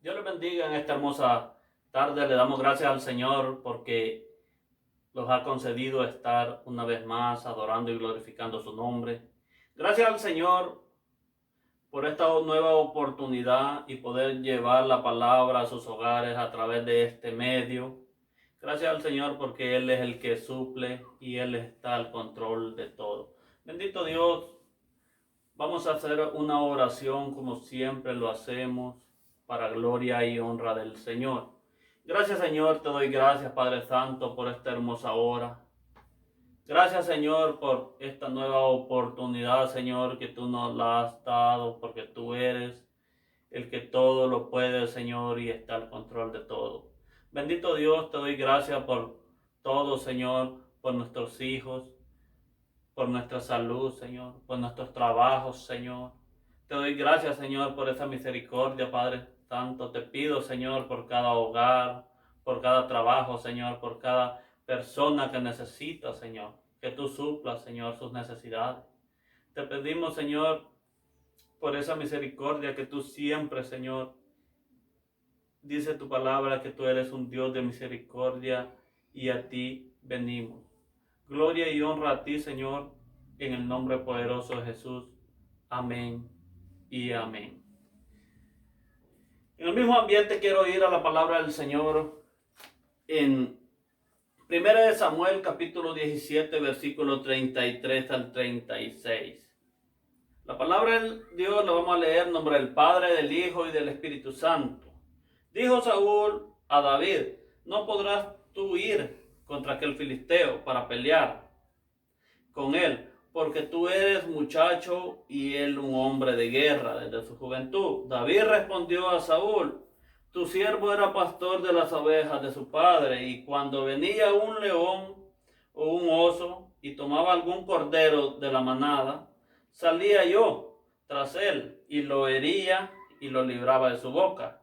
Dios les bendiga en esta hermosa tarde. Le damos gracias al Señor porque nos ha concedido estar una vez más adorando y glorificando su nombre. Gracias al Señor por esta nueva oportunidad y poder llevar la palabra a sus hogares a través de este medio. Gracias al Señor porque Él es el que suple y Él está al control de todo. Bendito Dios. Vamos a hacer una oración como siempre lo hacemos para gloria y honra del Señor. Gracias, Señor, te doy gracias, Padre Santo, por esta hermosa hora. Gracias, Señor, por esta nueva oportunidad, Señor, que tú nos la has dado, porque tú eres el que todo lo puede, Señor, y está al control de todo. Bendito Dios, te doy gracias por todo, Señor, por nuestros hijos, por nuestra salud, Señor, por nuestros trabajos, Señor. Te doy gracias, Señor, por esa misericordia, Padre Santo. Te pido, Señor, por cada hogar, por cada trabajo, Señor, por cada persona que necesita, Señor, que tú suplas, Señor, sus necesidades. Te pedimos, Señor, por esa misericordia que tú siempre, Señor, dice tu palabra que tú eres un Dios de misericordia y a ti venimos. Gloria y honra a ti, Señor, en el nombre poderoso de Jesús. Amén y amén. En el mismo ambiente quiero ir a la palabra del Señor en 1 Samuel capítulo 17, versículo 33 al 36. La palabra de Dios la vamos a leer en nombre del Padre, del Hijo y del Espíritu Santo. Dijo Saúl a David: no podrás tú ir contra aquel filisteo para pelear con él, porque tú eres muchacho y él un hombre de guerra desde su juventud. David respondió a Saúl: tu siervo era pastor de las ovejas de su padre, y cuando venía un león o un oso y tomaba algún cordero de la manada, salía yo tras él y lo hería y lo libraba de su boca.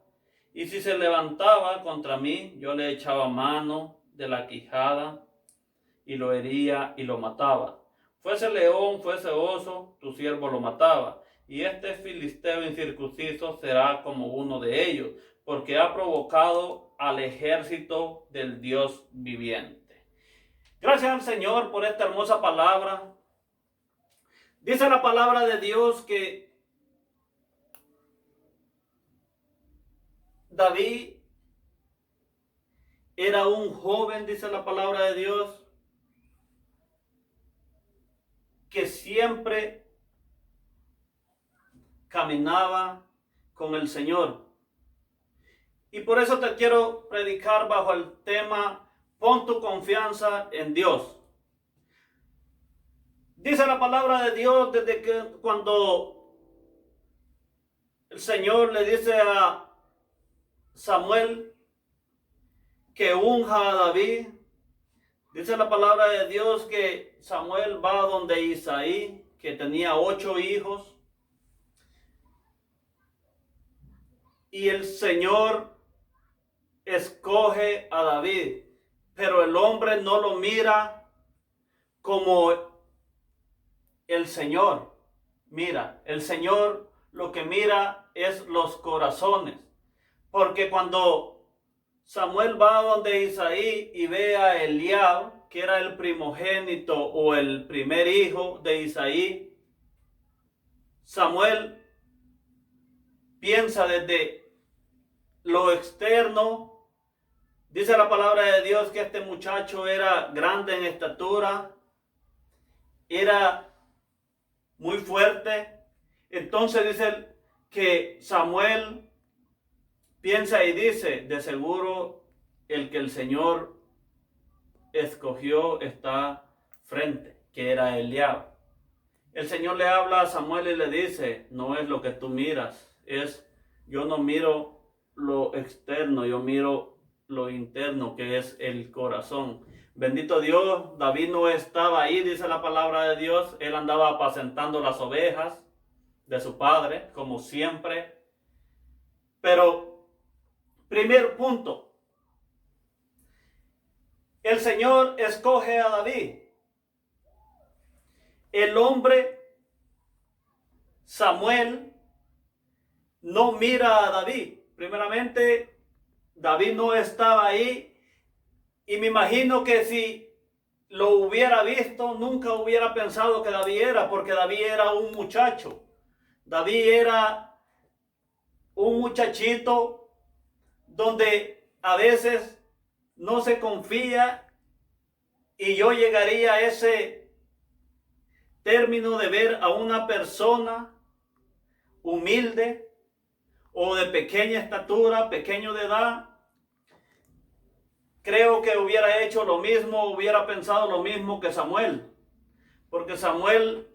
Y si se levantaba contra mí, yo le echaba mano de la quijada y lo hería y lo mataba. Fuese león, fuese oso, tu siervo lo mataba. Y este filisteo incircunciso será como uno de ellos, porque ha provocado al ejército del Dios viviente. Gracias al Señor por esta hermosa palabra. Dice la palabra de Dios que David era un joven, dice la palabra de Dios, que siempre caminaba con el Señor. Y por eso te quiero predicar bajo el tema: pon tu confianza en Dios. Dice la palabra de Dios desde que cuando el Señor le dice a Samuel que unja a David, dice la palabra de Dios que Samuel va donde Isaí, que tenía 8 hijos, y el Señor escoge a David, pero el hombre no lo mira como el Señor mira. El Señor lo que mira es los corazones, porque cuando Samuel va donde Isaí y ve a Eliab, que era el primogénito o el primer hijo de Isaí, Samuel piensa desde lo externo. Dice la palabra de Dios que este muchacho era grande en estatura, era muy fuerte. Entonces dice que Samuel piensa y dice: de seguro el que el Señor escogió está frente, que era Eliab. El Señor le habla a Samuel y le dice: no es lo que tú miras, yo no miro lo externo, yo miro lo interno, que es el corazón. Bendito Dios, David no estaba ahí, dice la palabra de Dios. Él andaba apacentando las ovejas de su padre, como siempre. Pero, primer punto, el Señor escoge a David. El hombre Samuel no mira a David, primeramente, David no estaba ahí y me imagino que si lo hubiera visto, nunca hubiera pensado que David era, porque David era un muchacho. David era un muchachito donde a veces no se confía, y yo llegaría a ese término de ver a una persona humilde o de pequeña estatura, pequeño de edad. Creo que hubiera hecho lo mismo, hubiera pensado lo mismo que Samuel, porque Samuel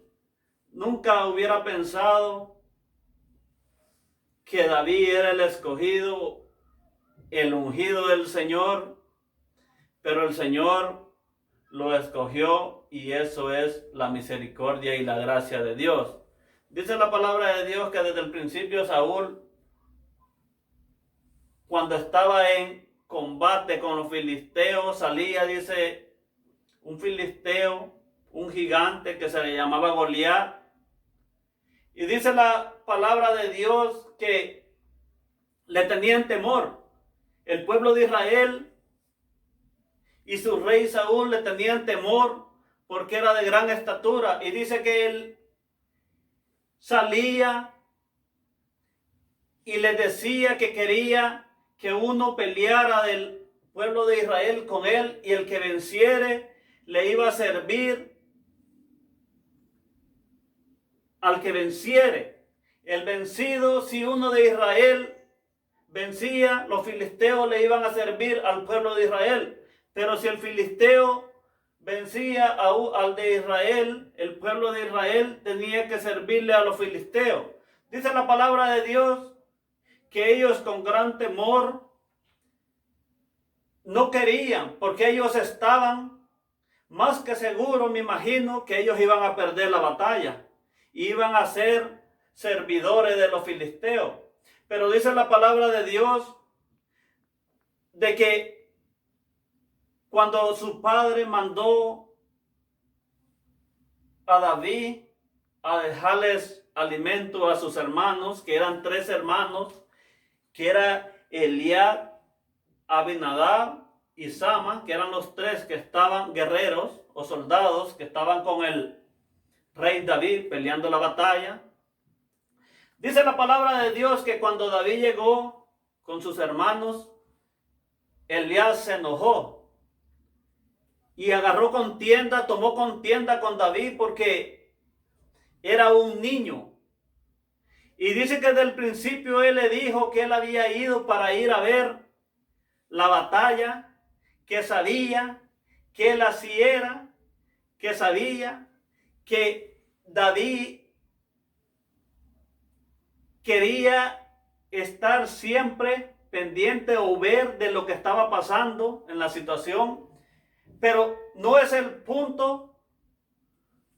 nunca hubiera pensado que David era el escogido, el ungido del Señor, pero el Señor lo escogió, y eso es la misericordia y la gracia de Dios. Dice la palabra de Dios que desde el principio Saúl, cuando estaba en combate con los filisteos, salía, dice, un filisteo, un gigante que se le llamaba Goliat. Y dice la palabra de Dios que le tenían temor. El pueblo de Israel y su rey Saúl le tenían temor porque era de gran estatura. Y dice que él salía y le decía que quería que uno peleara del pueblo de Israel con él, y el que venciere le iba a servir al que venciere. El vencido, si uno de Israel vencía, los filisteos le iban a servir al pueblo de Israel. Pero si el filisteo vencía al de Israel, el pueblo de Israel tenía que servirle a los filisteos. Dice la palabra de Dios que ellos con gran temor no querían, porque ellos estaban más que seguros, me imagino, que ellos iban a perder la batalla, iban a ser servidores de los filisteos. Pero dice la palabra de Dios de que cuando su padre mandó a David a dejarles alimento a sus hermanos, que eran 3 hermanos, que era Eliab, Abinadab y Sama, que eran los 3 que estaban guerreros o soldados que estaban con el rey David peleando la batalla. Dice la palabra de Dios que cuando David llegó con sus hermanos, Eliab se enojó y agarró contienda, tomó contienda con David porque era un niño. Y dice que desde el principio él le dijo que él había ido para ir a ver la batalla, que sabía que él así era, que sabía que David quería estar siempre pendiente o ver de lo que estaba pasando en la situación. Pero no es el punto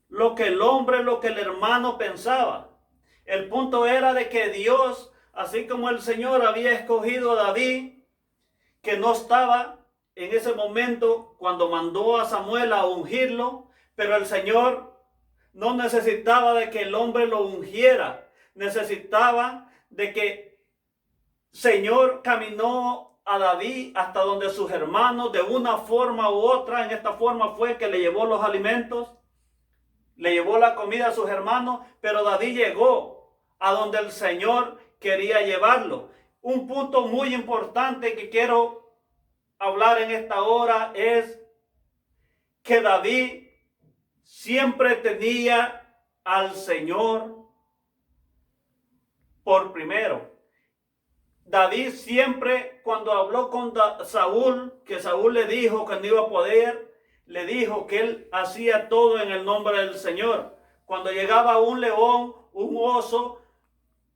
lo que el hombre, lo que el hermano pensaba. El punto era de que Dios, así como el Señor había escogido a David, que no estaba en ese momento cuando mandó a Samuel a ungirlo, pero el Señor no necesitaba de que el hombre lo ungiera, necesitaba de que el Señor caminó a David hasta donde sus hermanos, de una forma u otra. En esta forma fue que le llevó los alimentos, le llevó la comida a sus hermanos, pero David llegó a donde el Señor quería llevarlo. Un punto muy importante que quiero hablar en esta hora es que David siempre tenía al Señor por primero. David siempre, cuando habló con Saúl, que Saúl le dijo que no iba a poder, le dijo que él hacía todo en el nombre del Señor. Cuando llegaba un león, un oso,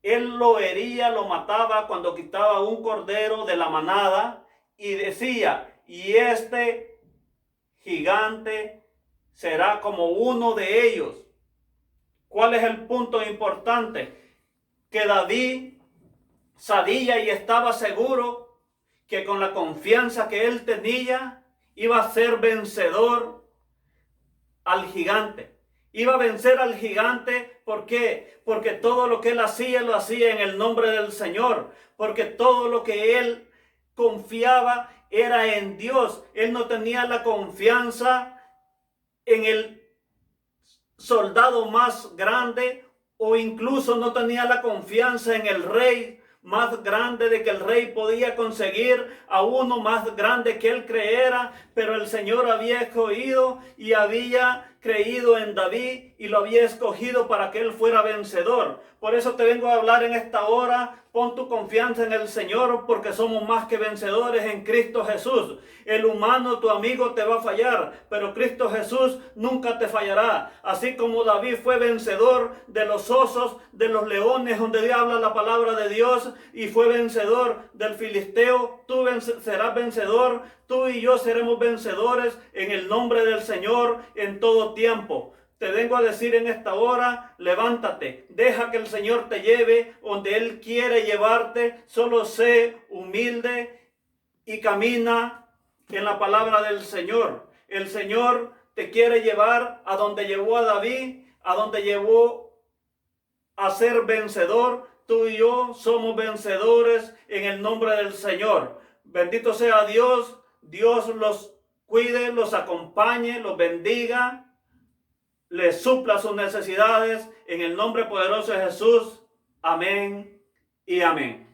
él lo hería, lo mataba. Cuando quitaba un cordero de la manada, y decía, y este gigante será como uno de ellos. ¿Cuál es el punto importante? Que David sabía y estaba seguro que con la confianza que él tenía iba a ser vencedor al gigante. Iba a vencer al gigante. ¿Por qué? Porque todo lo que él hacía, lo hacía en el nombre del Señor. Porque todo lo que él confiaba era en Dios. Él no tenía la confianza en el soldado más grande, o incluso no tenía la confianza en el rey más grande, de que el rey podía conseguir a uno más grande que él creyera, pero el Señor había escogido y había creído en David y lo había escogido para que él fuera vencedor. Por eso te vengo a hablar en esta hora. Pon tu confianza en el Señor, porque somos más que vencedores en Cristo Jesús. El humano, tu amigo, te va a fallar, pero Cristo Jesús nunca te fallará. Así como David fue vencedor de los osos, de los leones, donde habla la palabra de Dios, y fue vencedor del filisteo, tú serás vencedor. Tú y yo seremos vencedores en el nombre del Señor en todo tiempo. Te vengo a decir en esta hora, levántate, deja que el Señor te lleve donde Él quiere llevarte. Solo sé humilde y camina en la palabra del Señor. El Señor te quiere llevar a donde llevó a David, a donde llevó a ser vencedor. Tú y yo somos vencedores en el nombre del Señor. Bendito sea Dios. Dios los cuide, los acompañe, los bendiga, les supla sus necesidades en el nombre poderoso de Jesús. Amén y amén.